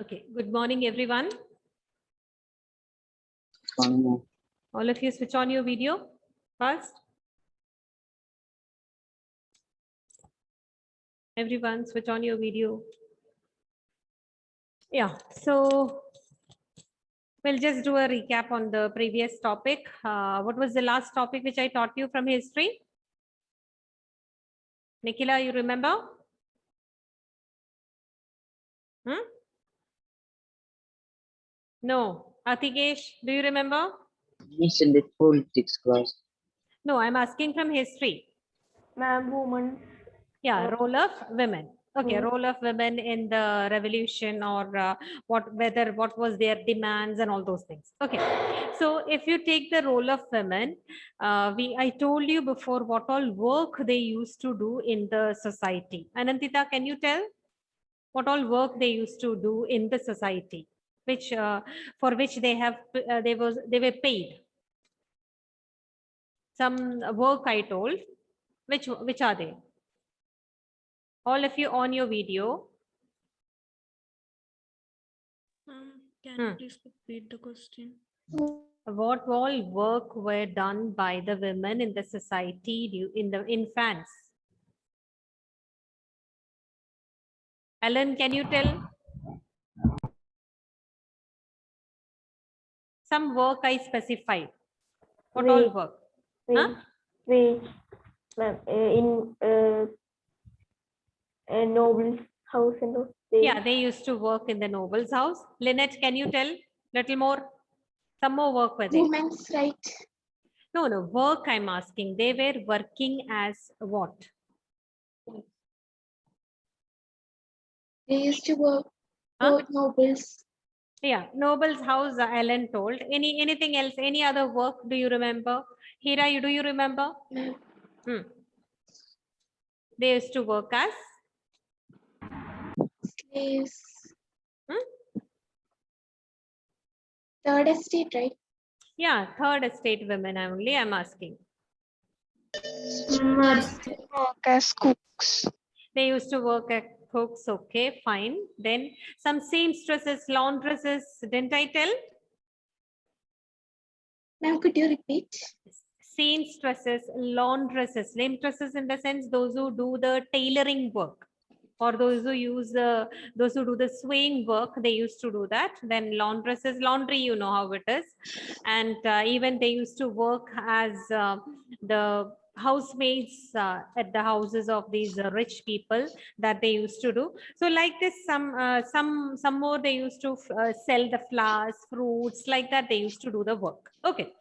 Okay, good morning, everyone. One All of you switch on your video first. Everyone switch on your video. Yeah, so we'll just do a recap on the previous topic. What was the last topic which I taught you from history? Nikhila, you remember? Hmm? No. Atikesh, do you remember? Miss in the politics class. No, I'm asking from history. Ma'am, woman. Yeah, role of women. Okay, Hmm. role of women in the revolution, or what was their demands and all those things. Okay, so if you take the role of women, I told you before what all work they used to do in the society. Anantita, can you tell what all work they used to do in the society, which for which they were paid? Some work I told. Which are they? All of you on your video. Can you please repeat the question? What all work were done by the women in the society in France? Ellen, can you tell? Some work I specified. What all Wait, work? wait, Huh? wait. Ma'am, in a noble's house and all. Yeah, they used to work in the noble's house. Lynette, can you tell little more? Some more work were there. Women's right. No, work I'm asking. They were working as what? They used to work Huh? for nobles. Yeah, noble's house, Ellen told. Anything else? Any other work? Do you remember? Hira, do you remember? No. They used to work as Slaves. Hmm? Third estate, right? Yeah, third estate women only I'm asking. Work as cooks. They used to work as cooks, okay, fine. Then some seamstresses, laundresses, didn't I tell? Ma'am, could you repeat? Seamstresses, laundresses in the sense those who do the tailoring work, or those who those who do the sewing work, they used to do that. Then laundresses, laundry, you know how it is. And even they used to work as the housemaids at the houses of these rich people that they used to do. So like this, some more they used to sell the flowers, fruits, like that they used to do the work. Okay.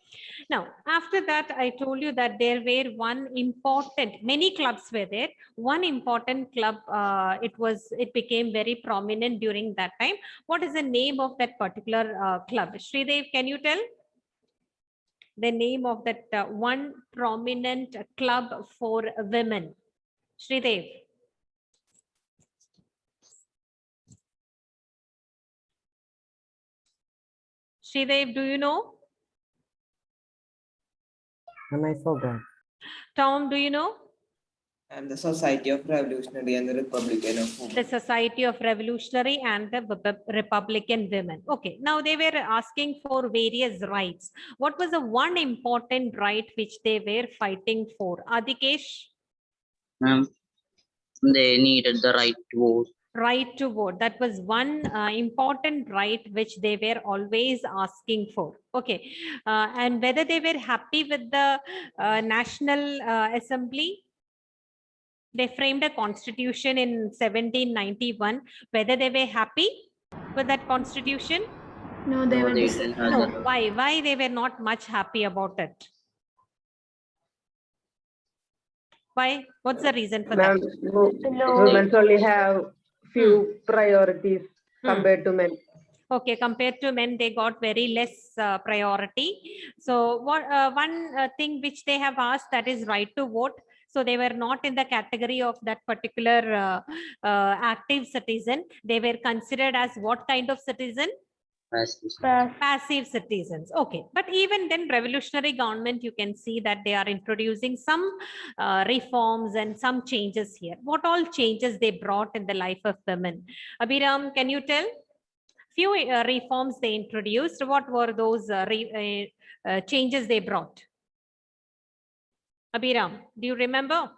Now, after that, I told you that there were many clubs were there. One important club, it became very prominent during that time. What is the name of that particular club? Sridev, can you tell the name of that one prominent club for women? Sridev. Sridev, do you know? And I forgot. Tom, do you know? And the Society of Revolutionary and the Republican of Women. The Society of Revolutionary and the Republican Women. Okay, now they were asking for various rights. What was the one important right which they were fighting for? Adikesh? They needed the right to vote. Right to vote. That was one important right which they were always asking for. Okay, and whether they were happy with the National Assembly. They framed a constitution in 1791. Whether they were happy with that constitution? No, they were didn't have No. the- Why they were not much happy about it? Why? What's the reason for that? Women only have few priorities compared to men. Okay, compared to men, they got very less priority. So what one thing which they have asked, that is right to vote. So they were not in the category of that particular active citizen. They were considered as what kind of citizen? Passive citizens. Okay, but even then revolutionary government, you can see that they are introducing some reforms and some changes here. What all changes they brought in the life of women? Abhiram, can you tell? Few reforms they introduced. What were those changes they brought? Abhiram, do you remember?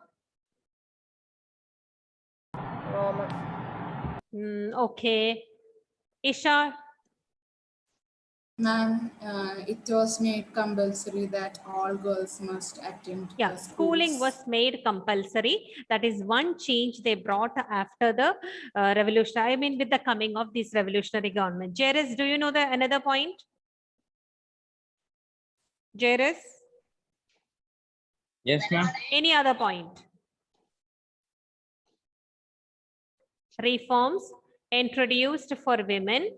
Okay. Isha, Ma'am, it was made compulsory that all girls must attend yeah, the schooling was schools. made compulsory. That is one change they brought after the revolution. I mean, with the coming of this revolutionary government. Jairus, do you know the another point? Jairus, Yes, ma'am. any other point? Reforms introduced for women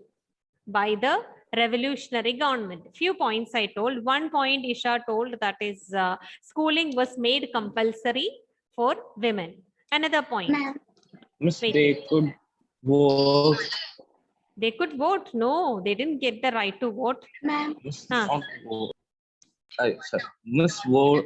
by the revolutionary government. Few points I told. One point Isha told, that is schooling was made compulsory for women. Another point. Ma'am, Miss, Wait. they could work. They could vote. No, they didn't get the right to vote. ma'am, Miss, Huh. not work. Sorry. Miss, work.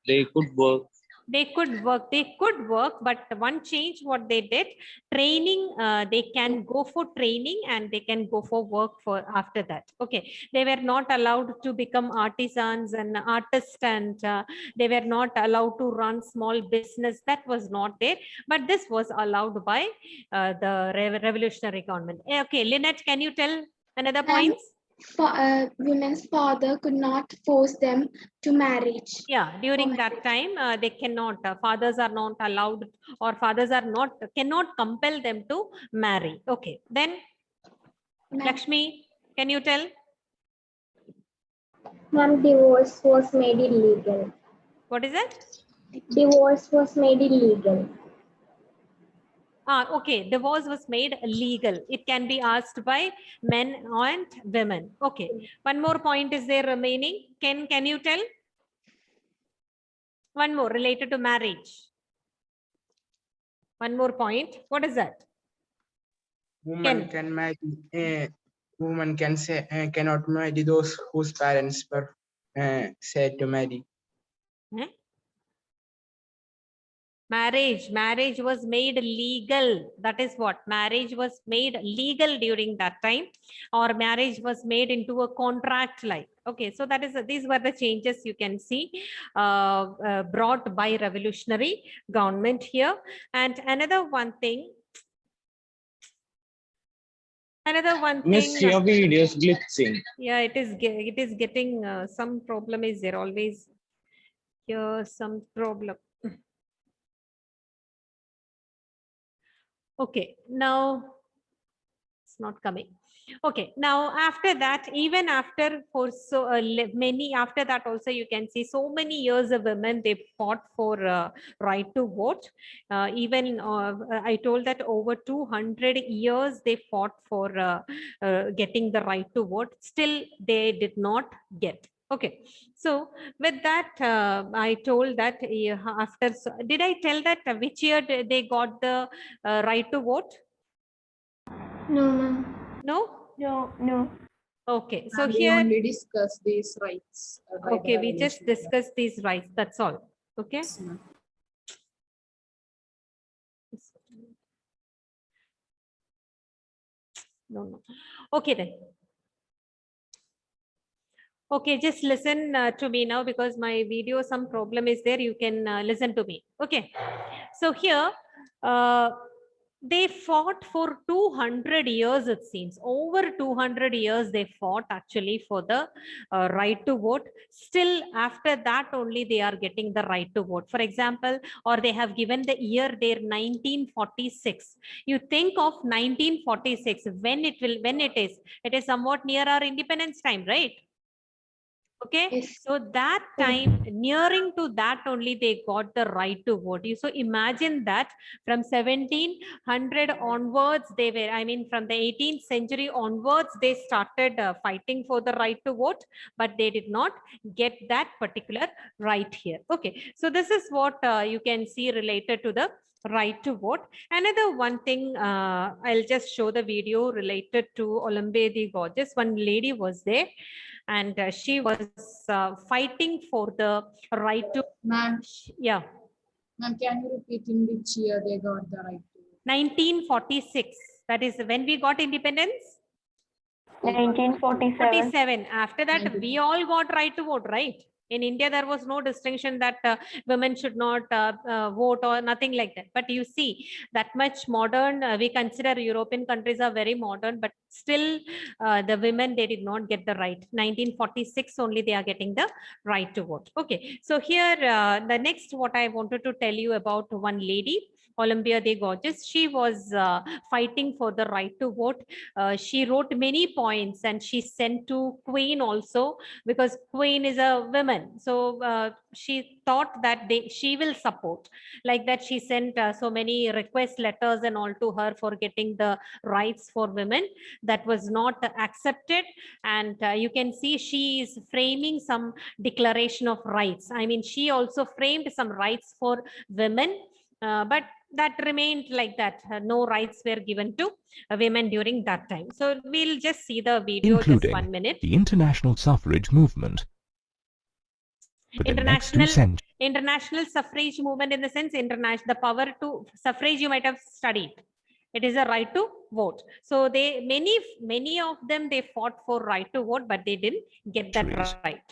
They could work. They could work, but one change what they did, training, they can go for training and they can go for work for after that. Okay, they were not allowed to become artisans and artists, and they were not allowed to run small business. That was not there, but this was allowed by the revolutionary government. Okay, Lynette, can you tell another Ma'am. points? Women's father could not force them to marriage. Yeah, during that time, they cannot, fathers are not allowed, or fathers are not, cannot compel them to marry. Okay, then Ma'am, Lakshmi, can you tell? Ma'am, divorce was made illegal. What is it? Divorce was made illegal. Okay, divorce was made legal. It can be asked by men and women. Okay, one more point is there remaining. Can you tell? One more related to marriage. One more point. What is that? Woman can marry. Woman can say cannot marry those whose parents were said to marry. Marriage was made legal. That is what marriage was made legal during that time, or marriage was made into a contract like. Okay, so that is these were the changes you can see brought by revolutionary government here. And another one thing. Miss, your video is glitching. Yeah, it is getting some problem is there always. Here some problem. Okay, now it's not coming. Okay, now after that, even after for so many, after that also you can see so many years of women, they fought for right to vote. Even I told that over 200 years they fought for getting the right to vote. Still they did not get. Okay, so with that, I told that after, did I tell that which year they got the right to vote? No, ma'am. No? No. Okay, so We here, only discuss these rights. by the okay, we just revolution. discussed these rights, that's all. Okay. Yes, ma'am. No. Okay then. Okay, just listen to me now, because my video, some problem is there. You can listen to me. Okay. So here, they fought for 200 years, it seems. Over 200 years they fought actually for the right to vote. Still, after that only they are getting the right to vote. For example, or they have given the year there 1946. You think of 1946, when it is somewhat near our independence time, right? Okay, Yes. so that time, nearing to that only they got the right to vote. So imagine that from 1700 onwards, they were, I mean, from the 18th century onwards, they started fighting for the right to vote, but they did not get that particular right here. Okay, so this is what you can see related to the right to vote. Another one thing, I'll just show the video related to Olambe the Gorgeous. One lady was there, and she was fighting for the right to. Ma'am, Yeah, ma'am, can you repeat in which year they got the right to vote? 1946. That is when we got independence. 1947. 47. After that, we all got right to vote, right? In India, there was no distinction that women should not vote or nothing like that. But you see, that much modern, we consider European countries are very modern, but still the women, they did not get the right. 1946 only they are getting the right to vote. Okay, so here, the next what I wanted to tell you about one lady, Olympia de Gorges. She was fighting for the right to vote. She wrote many points and she sent to Queen also, because Queen is a woman. So she thought that she will support. Like that, she sent so many request letters and all to her for getting the rights for women. That was not accepted. And you can see she is framing some declaration of rights. I mean, she also framed some rights for women, but that remained like that. No rights were given to women during that time. So we'll just see the video, just including 1 minute. the international suffrage movement. For the next 2 centuries, International suffrage movement, in the sense, the power to suffrage, you might have studied. It is a right to vote. So many of them, they fought for right to vote, but they didn't get that right.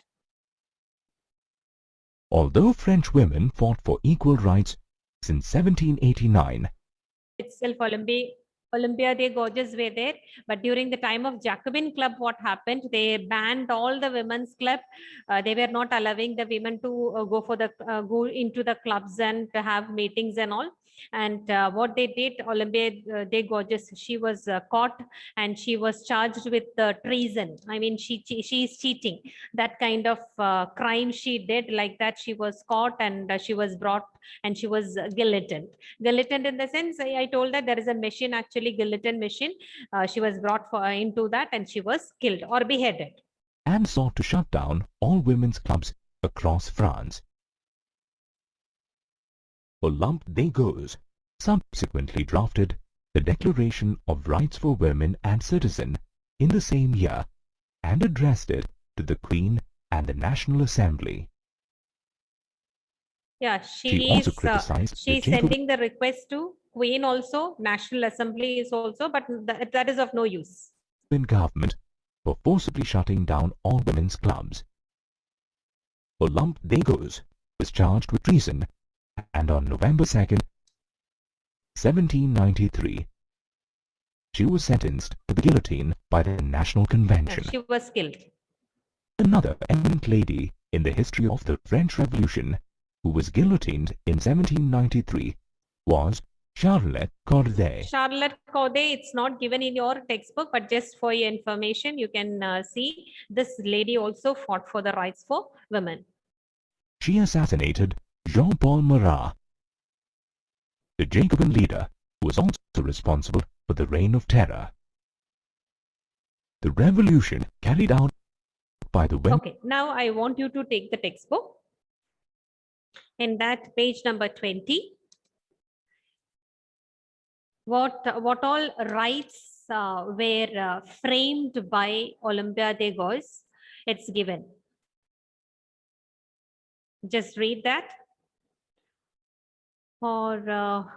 although French women fought for equal rights since 1789, Itself, Olympia de Gorges were there, but during the time of Jacobin Club, what happened? They banned all the women's club. They were not allowing the women to go into the clubs and to have meetings and all. And what they did, Olympia de Gorges, she was caught and she was charged with treason. I mean, she is cheating. That kind of crime she did. Like that, she was caught and she was brought and she was guillotined. Guillotined in the sense, I told that there is a machine, actually guillotine machine. She was brought into that and she was killed or beheaded. and sought to shut down all women's clubs across France. Olympe de Gouges subsequently drafted the Declaration of Rights for Women and Citizens in the same year and addressed it to the Queen and the National Assembly. Yeah, She also criticized the she's Jacobin sending the request to Queen also, National Assembly is also, but that is of no use. government for forcibly shutting down all women's clubs. Olympe de Gouges was charged with treason, and on November 2nd, 1793, she was sentenced to the guillotine by the National Convention. She was killed. Another eminent lady in the history of the French Revolution who was guillotined in 1793 was Charlotte Corday. Charlotte Corday, it's not given in your textbook, but just for your information, you can see this lady also fought for the rights for women. She assassinated Jean-Paul Marat, the Jacobin leader who was also responsible for the Reign of Terror. The revolution carried out by the women. Okay, now I want you to take the textbook. In that, page number 20. What all rights were framed by Olympia de Gouges? It's given. Just read that. Or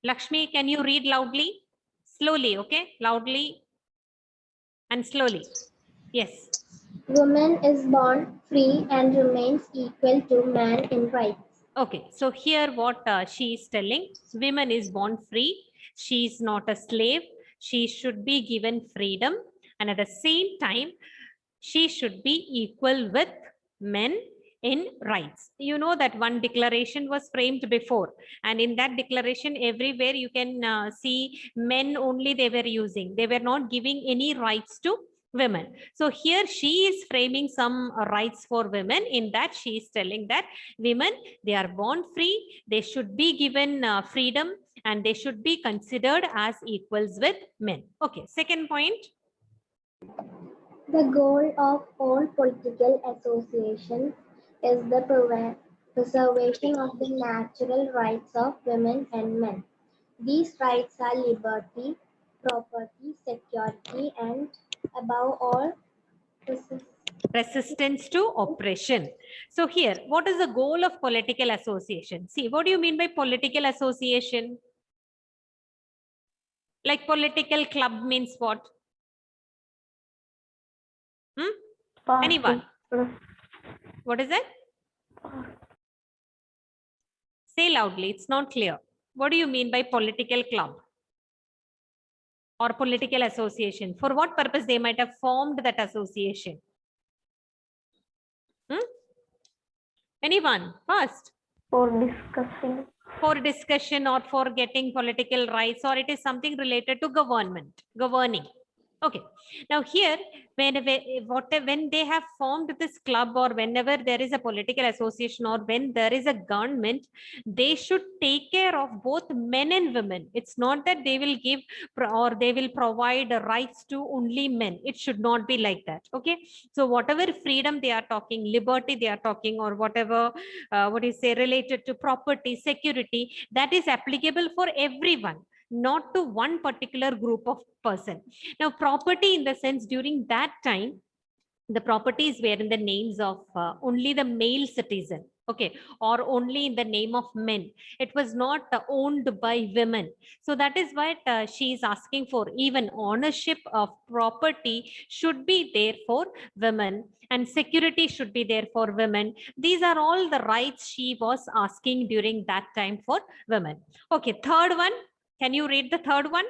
Lakshmi, can you read loudly? Slowly, okay? Loudly and slowly. Yes. Woman is born free and remains equal to man in rights. Okay, so here what she is telling, woman is born free. She is not a slave. She should be given freedom. And at the same time, she should be equal with men in rights. You know that one declaration was framed before. And in that declaration, everywhere you can see men only they were using. They were not giving any rights to women. So here she is framing some rights for women. In that she is telling that women, they are born free, they should be given freedom, and they should be considered as equals with men. Okay, second point. The goal of all political associations is the preservation of the natural rights of women and men. These rights are liberty, property, security, and above all, resistance to oppression. So here, what is the goal of political association? See, what do you mean by political association? Like political club means what? Anyone? What is it? Say loudly, it's not clear. What do you mean by political club or political association? For what purpose they might have formed that association? Anyone? First. For discussing. For discussion or for getting political rights, or it is something related to governing. Okay. Now here, when they have formed this club, or whenever there is a political association, or when there is a government, they should take care of both men and women. It's not that they will give or they will provide rights to only men. It should not be like that. Okay. So whatever freedom they are talking, liberty they are talking, or whatever, related to property, security, that is applicable for everyone, not to one particular group of person. Now, property in the sense, during that time, the properties were in the names of only the male citizen, okay, or only in the name of men. It was not owned by women. So that is what she is asking for. Even ownership of property should be there for women, and security should be there for women. These are all the rights she was asking during that time for women. Okay, third one. Can you read the third one?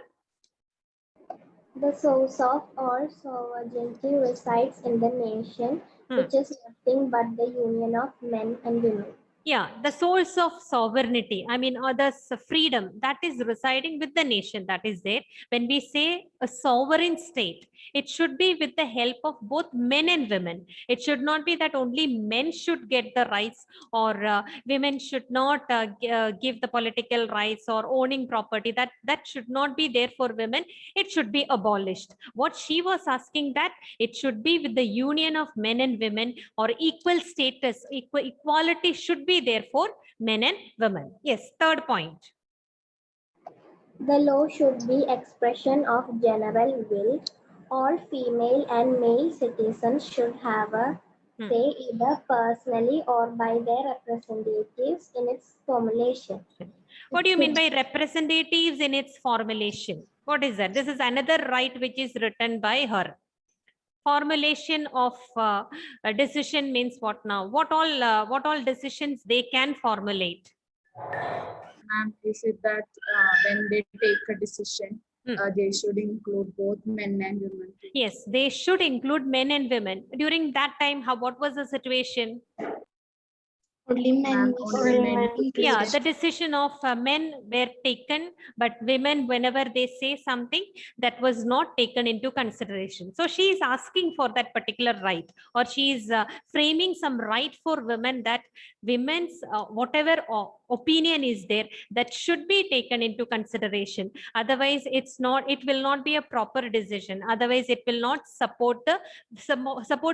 The source of all sovereignty resides in the nation, which is nothing but the union of men and women. Yeah, the source of sovereignty, I mean, or the freedom that is residing with the nation, that is there. When we say a sovereign state, it should be with the help of both men and women. It should not be that only men should get the rights, or women should not give the political rights or owning property. That should not be there for women. It should be abolished. What she was asking, that it should be with the union of men and women, or equal status, equality should be there for men and women. Yes, third point. The law should be expression of general will. All female and male citizens should have a say, either personally or by their representatives in its formulation. What do you mean by representatives in its formulation? What is that? This is another right which is written by her. Formulation of a decision means what now? What all decisions they can formulate? Ma'am, is it that when they take a decision, they should include both men and women? Yes, they should include men and women. During that time, what was the situation? Only men. Yeah, the decision of men were taken, but women, whenever they say something, that was not taken into consideration. So she is asking for that particular right, or she is framing some right for women, that women's whatever opinion is there, that should be taken into consideration. Otherwise, it will not be a proper decision. Otherwise, it will not support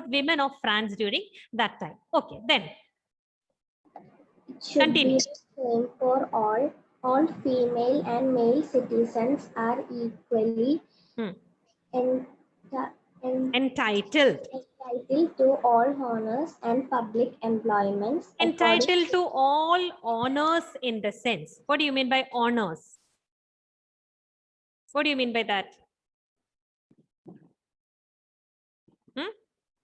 women of France during that time. Okay, then. It should be the same for all. All female and male citizens are equally entitled to all honors and public employments. Entitled to all honors in the sense. What do you mean by honors? What do you mean by that?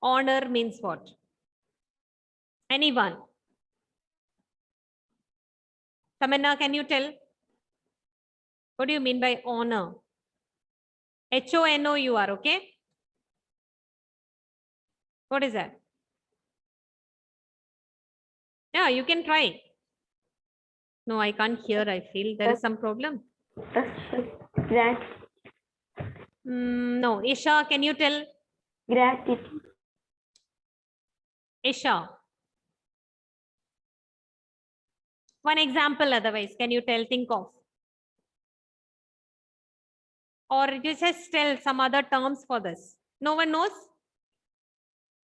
Honor means what? Anyone? Tamanna, can you tell? What do you mean by honor? HONOUR, okay? What is that? Yeah, you can try. No, I can't hear. I feel there is some problem. No, Isha, can you tell? Gratitude. Isha. One example, otherwise, can you tell? Think of. Or you just tell some other terms for this. No one knows?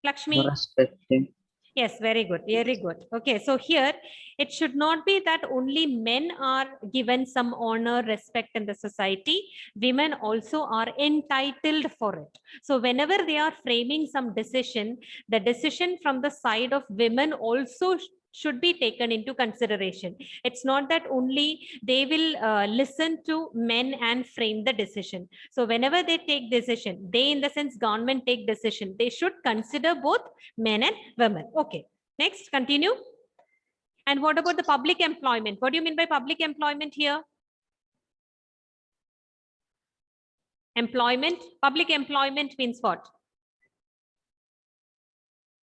Lakshmi? Respecting. Yes, very good. Very good. Okay, so here it should not be that only men are given some honor, respect in the society. Women also are entitled for it. So whenever they are framing some decision, the decision from the side of women also should be taken into consideration. It's not that only they will listen to men and frame the decision. So whenever they take decision, they in the sense government take decision, they should consider both men and women. Okay, next, continue. And what about the public employment? What do you mean by public employment here? Employment, public employment means what?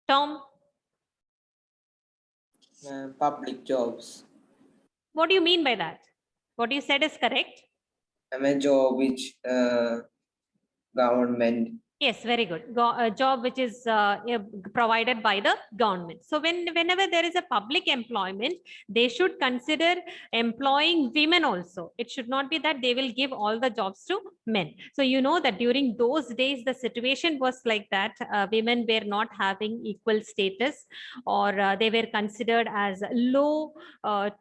Tom, Public jobs. what do you mean by that? What you said is correct. A job which government. Yes, very good. A job which is provided by the government. So whenever there is a public employment, they should consider employing women also. It should not be that they will give all the jobs to men. So you know that during those days, the situation was like that. Women were not having equal status, or they were considered as low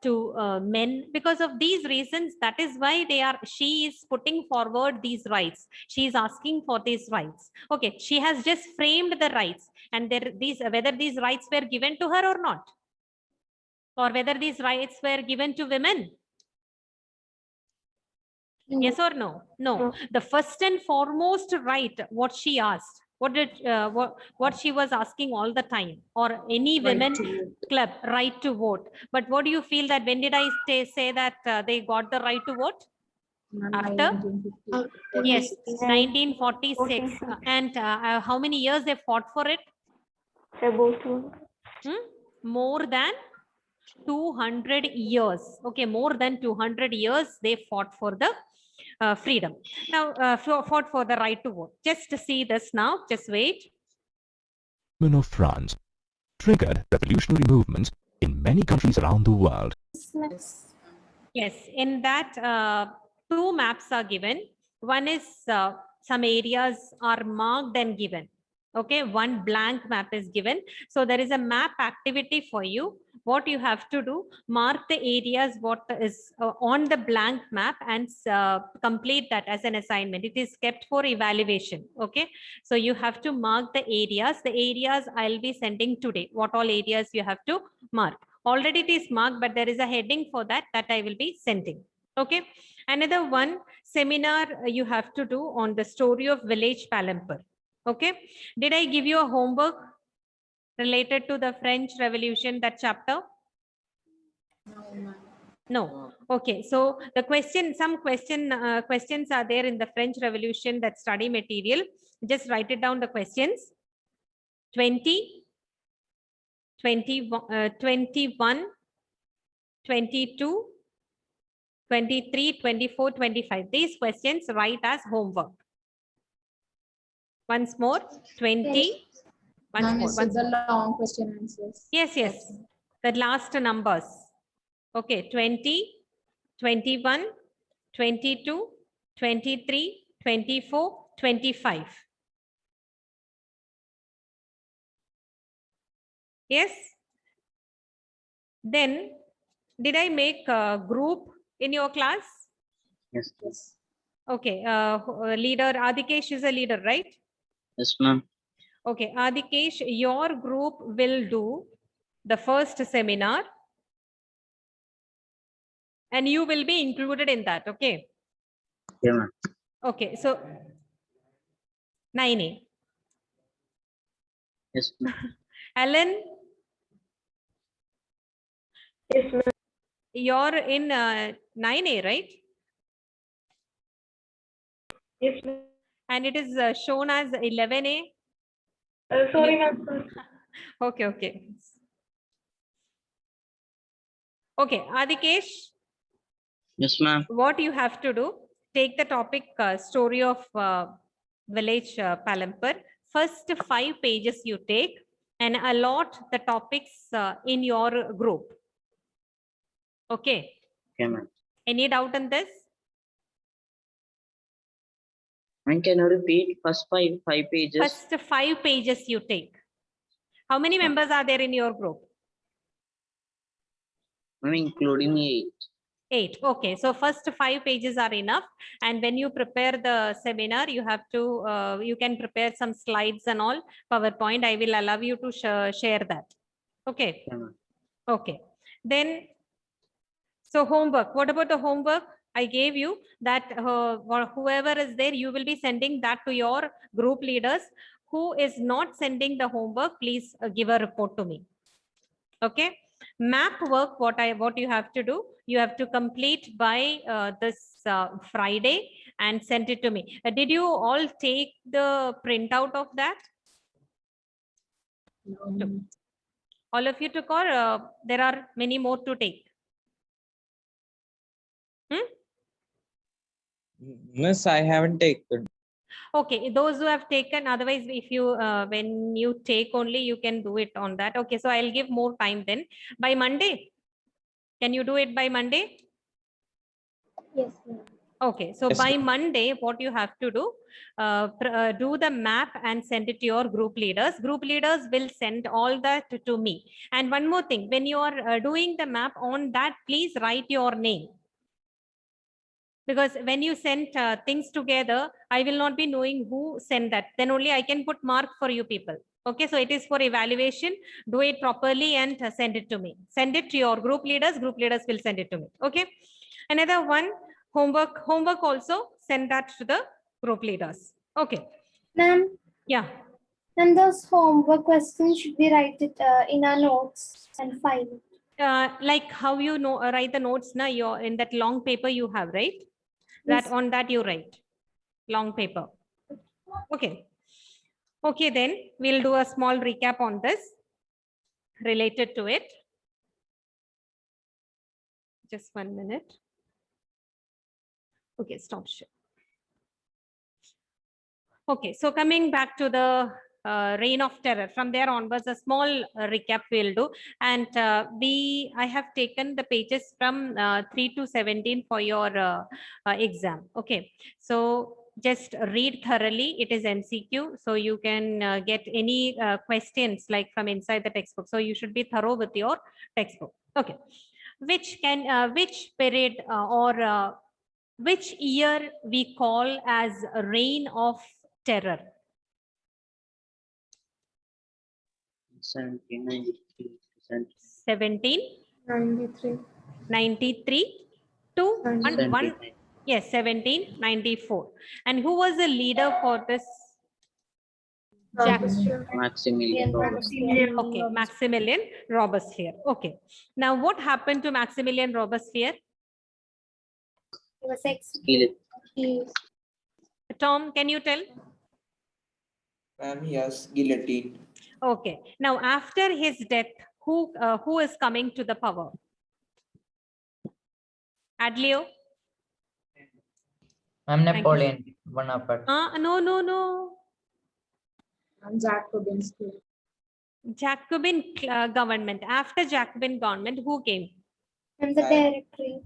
to men. Because of these reasons, that is why she is putting forward these rights. She is asking for these rights. Okay, she has just framed the rights, and whether these rights were given to her or not, or whether these rights were given to women. No. Yes or no? No. The first and foremost right, what she asked, what she was asking all the time, or any women club, right to vote. But what do you feel that when did I say that they got the right to vote? After? Yes, 1946. And how many years they fought for it? More than 200 years. Okay, more than 200 years they fought for the freedom. Now, fought for the right to vote. Just to see this now, just wait. Women of France triggered revolutionary movements in many countries around the world. Yes, in that, two maps are given. One is some areas are marked and given. Okay, one blank map is given. So there is a map activity for you. What you have to do, mark the areas what is on the blank map and complete that as an assignment. It is kept for evaluation. Okay, so you have to mark the areas. The areas I'll be sending today. What all areas you have to mark. Already it is marked, but there is a heading for that I will be sending. Okay, another one seminar you have to do on the story of village Palampur. Okay, did I give you a homework related to the French Revolution, that chapter? No. Okay, so the question, some questions are there in the French Revolution, that study material. Just write it down, the questions. 20, 21, 22, 23, 24, 25. These questions write as homework. Once more, 20. Once more. The long question answers. Yes, yes. The last numbers. Okay, 20, 21, 22, 23, 24, 25. Yes. Then, did I make a group in your class? Yes, yes. Okay, leader Adikesh is a leader, right? Yes, ma'am. Okay, Adikesh, your group will do the first seminar and you will be included in that. Okay. Yeah, ma'am. Okay, so 9A. Yes, ma'am. Alan? Yes, ma'am. You're in 9A, right? Yes, ma'am. And it is shown as 11A. Sorry, ma'am. Okay, okay. Okay, Adikesh. Yes, ma'am. What you have to do, take the topic story of village Palampur. First 5 pages you take and allot the topics in your group. Okay. Okay, ma'am. Any doubt on this? And can you repeat first five pages? First 5 pages you take. How many members are there in your group? I'm including 8. 8. Okay, so first 5 pages are enough. And when you prepare the seminar, you have to, you can prepare some slides and all, PowerPoint. I will allow you to share that. Okay. Yeah, Okay. Then, so homework. What about the homework? I gave you that or whoever is there, you will be sending that to your group leaders. Who is not sending the homework, please give a report to me. Okay. Map work, what you have to do, you have to complete by this Friday and send it to me. Did you all take the printout of that? All of you took, or there are many more to take? Miss, I haven't taken. Okay, those who have taken, otherwise if you when you take only, you can do it on that. Okay, so I'll give more time then. By Monday, can you do it by Monday? Yes, ma'am. Okay, so Yes, by ma'am. Monday, what you have to do, do the map and send it to your group leaders. Group leaders will send all that to me. And one more thing, when you are doing the map on that, please write your name. Because when you send things together, I will not be knowing who sent that. Then only I can put mark for you people. Okay, so it is for evaluation. Do it properly and send it to me. Send it to your group leaders. Group leaders will send it to me. Okay. Another one, homework. Homework also send that to the group leaders. Okay. Ma'am, Yeah. and those homework questions should we write it in our notes and file it? Like how you know write the notes now, you're in that long paper you have, right? That Yes. on that you write long paper. Okay. Okay, then we'll do a small recap on this related to it. Just 1 minute. Okay, stop share. Okay, so coming back to the reign of terror, from there onwards, a small recap we'll do. And I have taken the pages from 3 to 17 for your exam. Okay, so just read thoroughly. It is MCQ, so you can get any questions like from inside the textbook. So you should be thorough with your textbook. Okay, which period or which year we call as reign of terror? 1793. 93. 93 to 1. Yes, 1794. And who was the leader for this? Maximilian Robespierre. Okay, Maximilian Robespierre. Okay. Now, what happened to Maximilian Robespierre? He was executed. Tom, can you tell? Ma'am, yes, guillotine. Okay. Now, after his death, who is coming to the power? Adlio? I'm Napoleon Bonaparte. No. Jacobin. Jacobin government. After Jacobin government, who came? And the directory.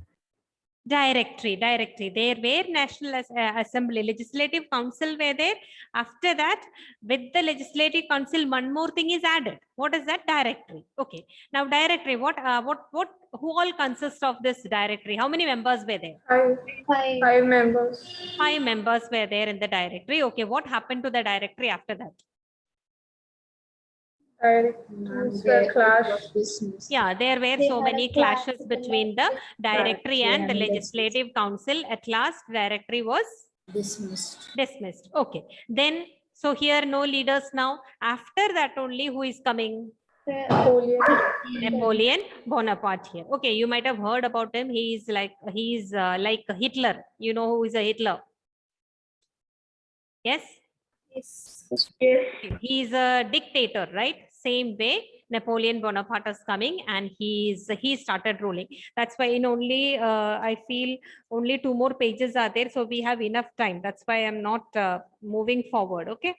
Directory. There were National Assembly, Legislative Council were there. After that, with the Legislative Council, one more thing is added. What is that? Directory. Okay. Now, directory. Who all consists of this directory? How many members were there? Five members. 5 members were there in the directory. Okay. What happened to the directory after that? Clash. Yeah, there were They so had a many clash clashes with the between the directory and the and Legislative Council. At last, directory was dismissed. Okay. Then, so here no leaders now. After that only, who is coming? Napoleon Bonaparte here. Okay, you might have heard about him. He's like Hitler. You know who is a Hitler? Yes? He's a dictator, right? Same way Napoleon Bonaparte is coming and he started ruling. That's why in only I feel only 2 more pages are there, so we have enough time. That's why I'm not moving forward. Okay,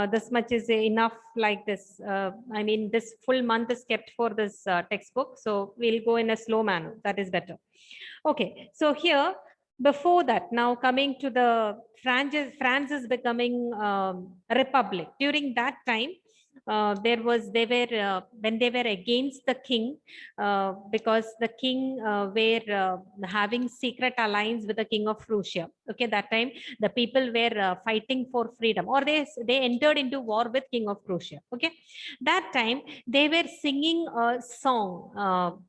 this much is enough like this. I mean, this full month is kept for this textbook, so we'll go in a slow manner. That is better. Okay, so here before that, now coming to the France is becoming a republic. During that time, they were when they were against the king, because the king were having secret alliance with the king of Prussia. Okay, that time the people were fighting for freedom, or they entered into war with king of Prussia. Okay, that time they were singing a song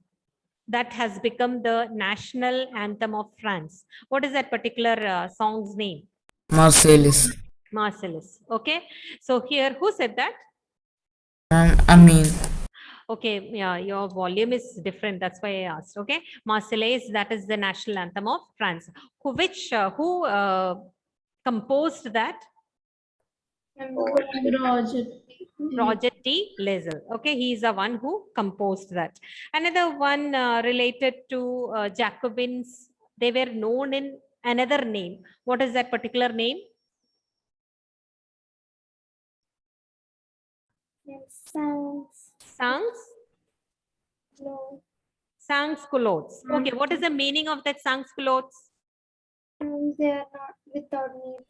that has become the national anthem of France. What is that particular song's name? Marcellus. Marcellus. Okay, so here who said that? I mean, okay, yeah, your volume is different, that's why I asked. Okay, Marseillaise, that is the national anthem of France. Who composed that? Roger T. Lisle. Okay, he is the one who composed that. Another one related to Jacobins, they were known in another name. What is that particular name? Sans? No. Sans-culottes. Okay, what is the meaning of that sans-culottes? They are not without need.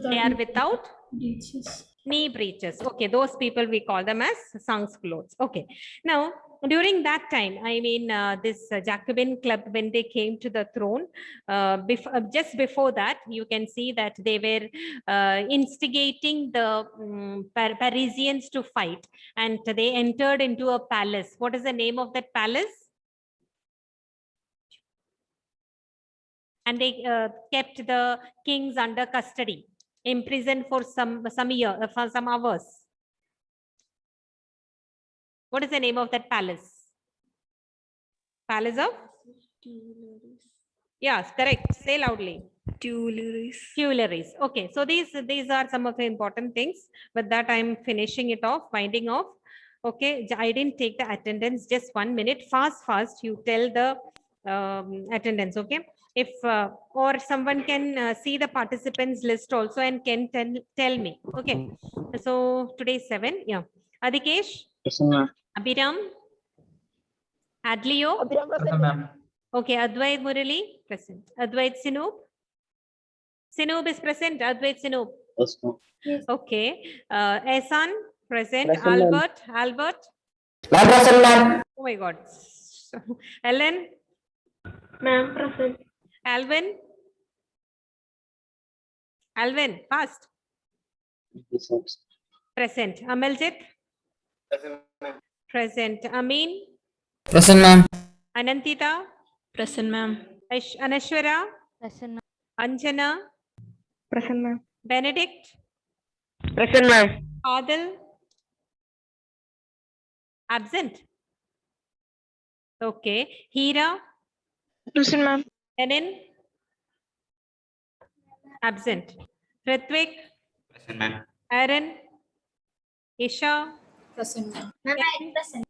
They are without knee breeches. Okay, those people we call them as sans-culottes. Okay, now during that time, I mean, this Jacobin club, when they came to the throne, just before that, you can see that they were instigating the Parisians to fight, and they entered into a palace. What is the name of that palace? And they kept the kings under custody, imprisoned for some hours. What is the name of that palace? Palace of? Yes, correct. Say loudly. Tuileries. Tuileries. Okay, so these are some of the important things. With that, I'm finishing it off, winding off. Okay, I didn't take the attendance. Just 1 minute. Fast. You tell the attendance. Okay. If or someone can see the participants list also and can tell me. Okay. So today is 7. Yeah. Adikesh. Abhiram. Adlio. Okay. Advait Murali present. Advait Sinoob. Sinoob is present. Advait Sinoob. Yes. Okay. Ehsan present. Present, Albert. present, ma'am. Oh my God. Ellen. Ma'am, present. Alvin. Fast. Present. Ameljit. Present. Amin. Present, ma'am. Anantita. Present, ma'am. Anashwara. Present. Anjana. Present, ma'am. Benedict. Present, ma'am. Adil. Absent. Okay. Hira. Present, ma'am. Enin. Absent. Ritvik. Present, ma'am. Aaron. Isha. Present, ma'am. Ma'am, I present.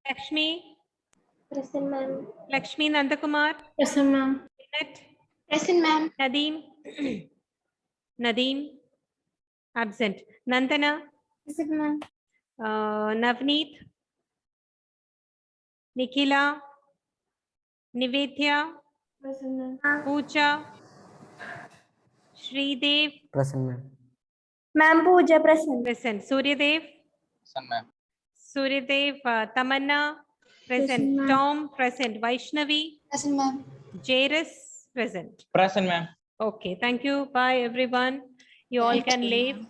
Lakshmi. Present, ma'am. Lakshmi Nandakumar. Present, ma'am. Janet. Present, ma'am. Nadeem. Nadeem. Absent. Nandana. Present, ma'am. Navneet. Nikhila. Nivedya. Present, ma'am. Pooja. Shridev. Present, ma'am. Ma'am, Pooja, present. Present. Suryadev. Present, ma'am. Suryadev. Tamanna. Present. Present, ma'am. Tom. Present. Vaishnavi. Present, ma'am. Jairus. Present. Present, ma'am. Okay. Thank you. Bye, everyone. You all can leave.